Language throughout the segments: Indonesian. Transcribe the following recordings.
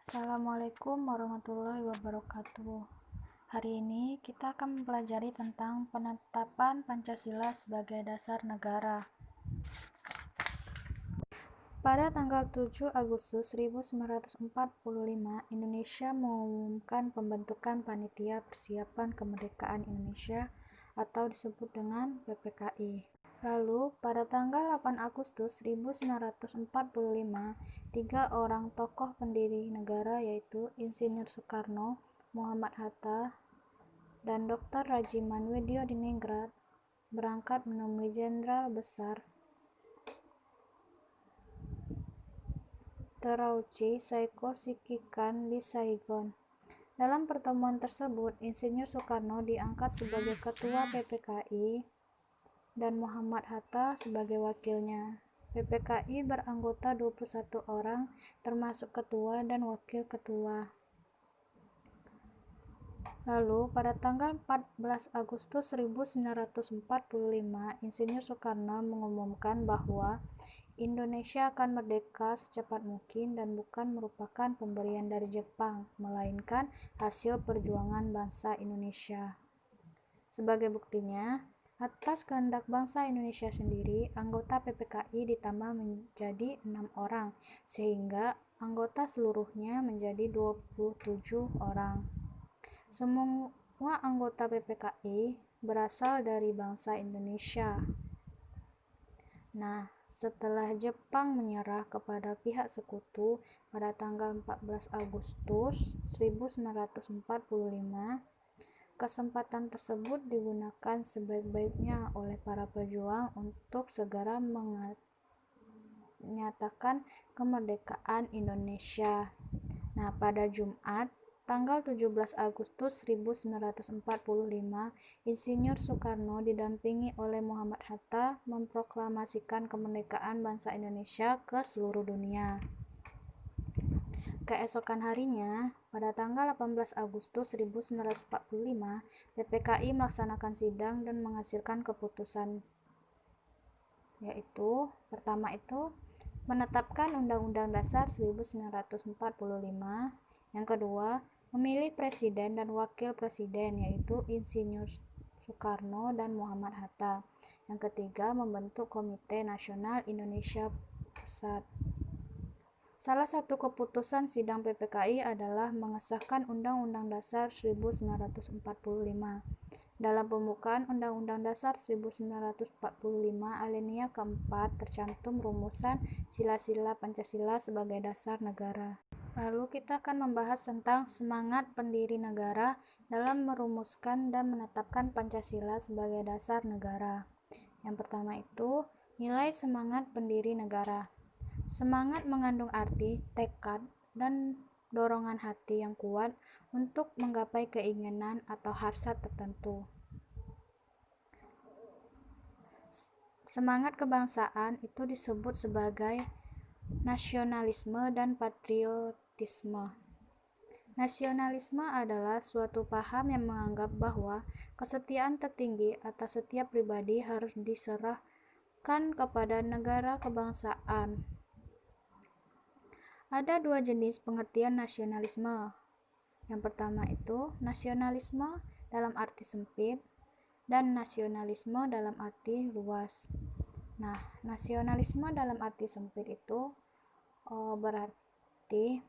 Assalamualaikum warahmatullahi wabarakatuh. Hari ini kita akan mempelajari tentang penetapan Pancasila sebagai dasar negara. Pada tanggal 7 Agustus 1945, Indonesia mengumumkan pembentukan Panitia Persiapan Kemerdekaan Indonesia atau disebut dengan PPKI. Lalu, pada tanggal 8 Agustus 1945, 3 orang tokoh pendiri negara yaitu Insinyur Soekarno, Muhammad Hatta, dan Dr. Rajiman Widyodiningrat berangkat menemui Jenderal Besar Terauchi Saiko Sikikan di Saigon. Dalam pertemuan tersebut, Insinyur Soekarno diangkat sebagai Ketua PPKI dan Muhammad Hatta sebagai wakilnya. PPKI beranggota 21 orang, termasuk ketua dan wakil ketua. Lalu, pada tanggal 14 Agustus 1945, Insinyur Soekarno mengumumkan bahwa Indonesia akan merdeka secepat mungkin dan bukan merupakan pemberian dari Jepang, melainkan hasil perjuangan bangsa Indonesia. Sebagai buktinya, atas kehendak bangsa Indonesia sendiri, anggota PPKI ditambah menjadi 6 orang, sehingga anggota seluruhnya menjadi 27 orang. Semua anggota PPKI berasal dari bangsa Indonesia. Nah, setelah Jepang menyerah kepada pihak sekutu pada tanggal 14 Agustus 1945, kesempatan tersebut digunakan sebaik-baiknya oleh para pejuang untuk segera menyatakan kemerdekaan Indonesia. Nah, pada Jumat, tanggal 17 Agustus 1945, Insinyur Soekarno didampingi oleh Muhammad Hatta memproklamasikan kemerdekaan bangsa Indonesia ke seluruh dunia. Keesokan harinya, pada tanggal 18 Agustus 1945, PPKI melaksanakan sidang dan menghasilkan keputusan, yaitu pertama itu menetapkan Undang-Undang Dasar 1945, yang kedua memilih presiden dan wakil presiden yaitu Insinyur Soekarno dan Muhammad Hatta, yang ketiga membentuk Komite Nasional Indonesia Pusat. Salah satu keputusan sidang PPKI adalah mengesahkan Undang-Undang Dasar 1945. Dalam pembukaan Undang-Undang Dasar 1945 alinea keempat tercantum rumusan sila-sila Pancasila sebagai dasar negara. Lalu kita akan membahas tentang semangat pendiri negara dalam merumuskan dan menetapkan Pancasila sebagai dasar negara. Yang pertama itu, nilai semangat pendiri negara. Semangat mengandung arti, tekad, dan dorongan hati yang kuat untuk menggapai keinginan atau hasrat tertentu. Semangat kebangsaan itu disebut sebagai nasionalisme dan patriotisme. Nasionalisme adalah suatu paham yang menganggap bahwa kesetiaan tertinggi atas setiap pribadi harus diserahkan kepada negara kebangsaan. Ada dua jenis pengertian nasionalisme. Yang pertama itu nasionalisme dalam arti sempit dan nasionalisme dalam arti luas. Nah, nasionalisme dalam arti sempit itu berarti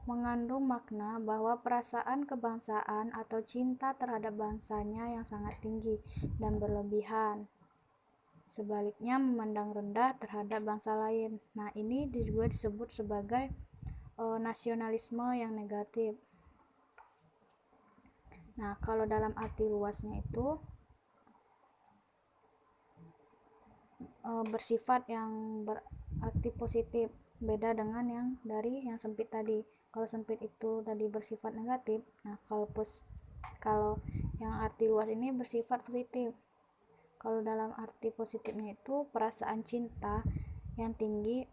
mengandung makna bahwa perasaan kebangsaan atau cinta terhadap bangsanya yang sangat tinggi dan berlebihan. Sebaliknya memandang rendah terhadap bangsa lain. Nah, ini juga disebut sebagai nasionalisme yang negatif. Nah, kalau dalam arti luasnya itu bersifat yang berarti positif, beda dengan yang dari yang sempit tadi. Kalau sempit itu tadi bersifat negatif, nah kalau yang arti luas ini bersifat positif. Kalau dalam arti positifnya itu perasaan cinta yang tinggi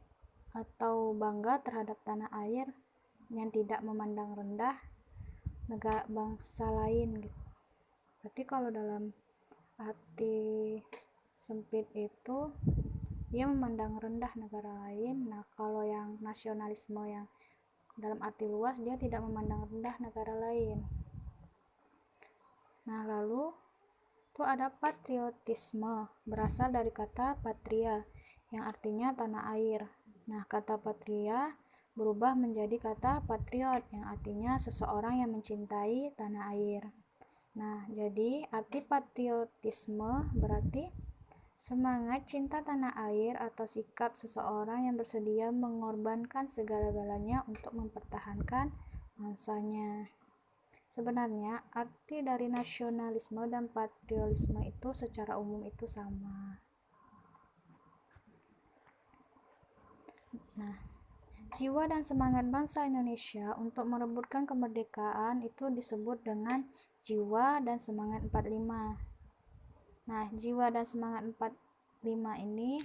atau bangga terhadap tanah air yang tidak memandang rendah negara bangsa lain gitu. Berarti kalau dalam arti sempit itu Dia memandang rendah negara lain. Nah, kalau yang nasionalisme yang dalam arti luas, dia tidak memandang rendah negara lain. Nah, lalu itu ada patriotisme, berasal dari kata patria yang artinya tanah air. Nah, kata patria berubah menjadi kata patriot yang artinya seseorang yang mencintai tanah air. Nah, jadi arti patriotisme berarti semangat cinta tanah air atau sikap seseorang yang bersedia mengorbankan segala-galanya untuk mempertahankan bangsanya. Sebenarnya, arti dari nasionalisme dan patriotisme itu secara umum itu sama. Nah, jiwa dan semangat bangsa Indonesia untuk merebutkan kemerdekaan itu disebut dengan jiwa dan semangat 45. Nah, jiwa dan semangat 45 ini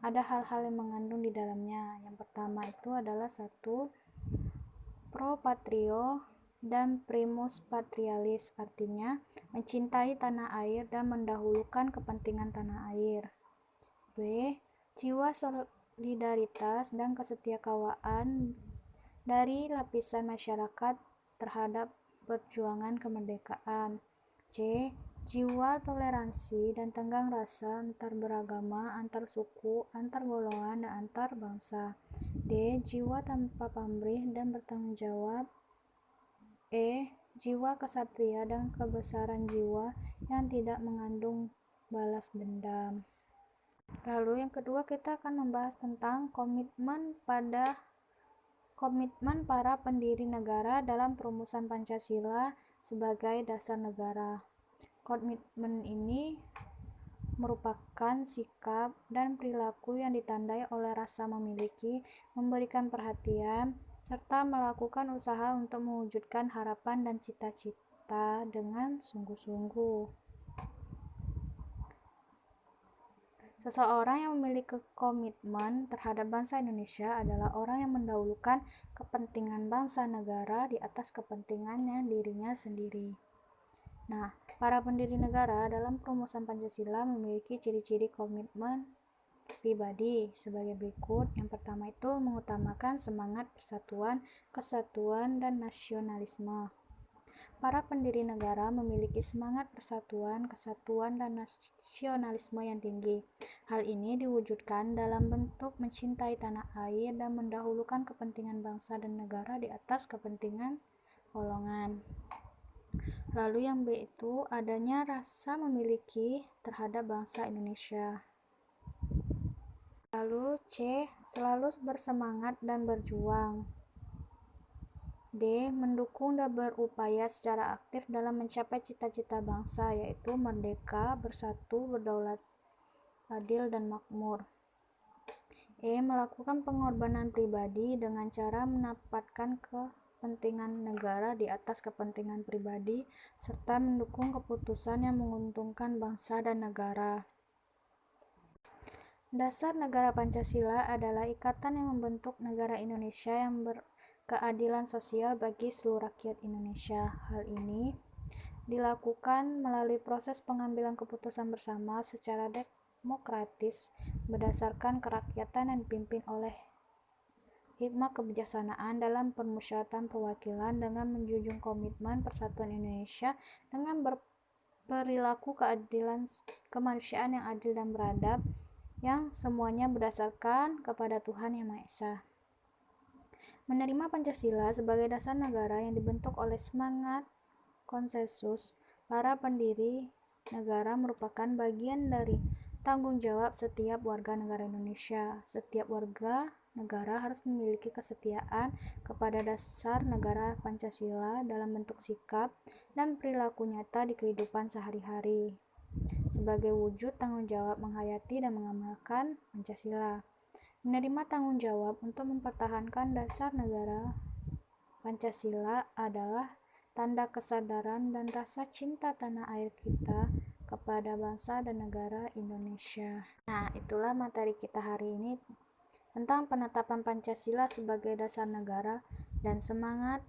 ada hal-hal yang mengandung di dalamnya. Yang pertama itu adalah satu, pro patrio dan primus patrialis, artinya mencintai tanah air dan mendahulukan kepentingan tanah air. B, jiwa solidaritas dan kesetiakawanan dari lapisan masyarakat terhadap perjuangan kemerdekaan. C, jiwa toleransi dan tenggang rasa antar beragama, antar suku, antar golongan, dan antar bangsa. D, jiwa tanpa pamrih dan bertanggung jawab. E, jiwa kesatria dan kebesaran jiwa yang tidak mengandung balas dendam. Lalu yang kedua kita akan membahas tentang komitmen para pendiri negara dalam perumusan Pancasila sebagai dasar negara. Komitmen ini merupakan sikap dan perilaku yang ditandai oleh rasa memiliki, memberikan perhatian, serta melakukan usaha untuk mewujudkan harapan dan cita-cita dengan sungguh-sungguh. Seseorang yang memiliki komitmen terhadap bangsa Indonesia adalah orang yang mendahulukan kepentingan bangsa negara di atas kepentingannya dirinya sendiri. Nah, para pendiri negara dalam perumusan Pancasila memiliki ciri-ciri komitmen pribadi sebagai berikut. Yang pertama itu mengutamakan semangat persatuan, kesatuan, dan nasionalisme. Para pendiri negara memiliki semangat persatuan, kesatuan, dan nasionalisme yang tinggi. Hal ini diwujudkan dalam bentuk mencintai tanah air dan mendahulukan kepentingan bangsa dan negara di atas kepentingan golongan. Lalu yang B itu adanya rasa memiliki terhadap bangsa Indonesia. Lalu C, selalu bersemangat dan berjuang. D, mendukung dan berupaya secara aktif dalam mencapai cita-cita bangsa, yaitu merdeka, bersatu, berdaulat, adil, dan makmur. E, melakukan pengorbanan pribadi dengan cara menempatkan kepentingan negara di atas kepentingan pribadi, serta mendukung keputusan yang menguntungkan bangsa dan negara. Dasar negara Pancasila adalah ikatan yang membentuk negara Indonesia yang berkeadilan sosial bagi seluruh rakyat Indonesia. Hal ini dilakukan melalui proses pengambilan keputusan bersama secara demokratis berdasarkan kerakyatan dan dipimpin oleh hikmah kebijaksanaan dalam permusyawaratan perwakilan dengan menjunjung komitmen persatuan Indonesia dengan berperilaku keadilan kemanusiaan yang adil dan beradab, yang semuanya berdasarkan kepada Tuhan Yang Maha Esa. Menerima Pancasila sebagai dasar negara yang dibentuk oleh semangat konsensus para pendiri negara merupakan bagian dari tanggung jawab setiap warga negara Indonesia. Setiap warga negara harus memiliki kesetiaan kepada dasar negara Pancasila dalam bentuk sikap dan perilaku nyata di kehidupan sehari-hari sebagai wujud tanggung jawab menghayati dan mengamalkan Pancasila. Menerima tanggung jawab untuk mempertahankan dasar negara Pancasila adalah tanda kesadaran dan rasa cinta tanah air kita kepada bangsa dan negara Indonesia. Nah, itulah materi kita hari ini tentang penetapan Pancasila sebagai dasar negara dan semangat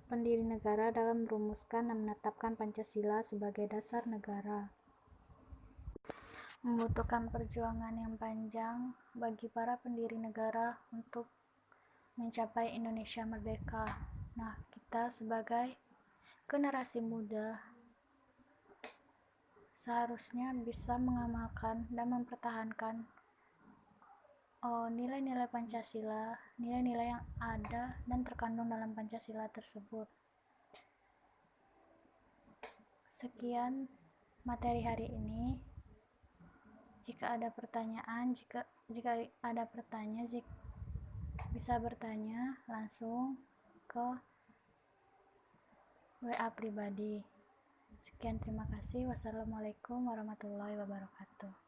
pendiri negara dalam merumuskan dan menetapkan Pancasila sebagai dasar negara. Membutuhkan perjuangan yang panjang bagi para pendiri negara untuk mencapai Indonesia merdeka. Nah, kita sebagai generasi muda seharusnya bisa mengamalkan dan mempertahankan nilai-nilai Pancasila, nilai-nilai yang ada dan terkandung dalam Pancasila tersebut. Sekian materi hari ini. Jika ada pertanyaan, jika ada pertanyaan, bisa bertanya langsung ke WA pribadi. Sekian, terima kasih. Wassalamualaikum warahmatullahi wabarakatuh.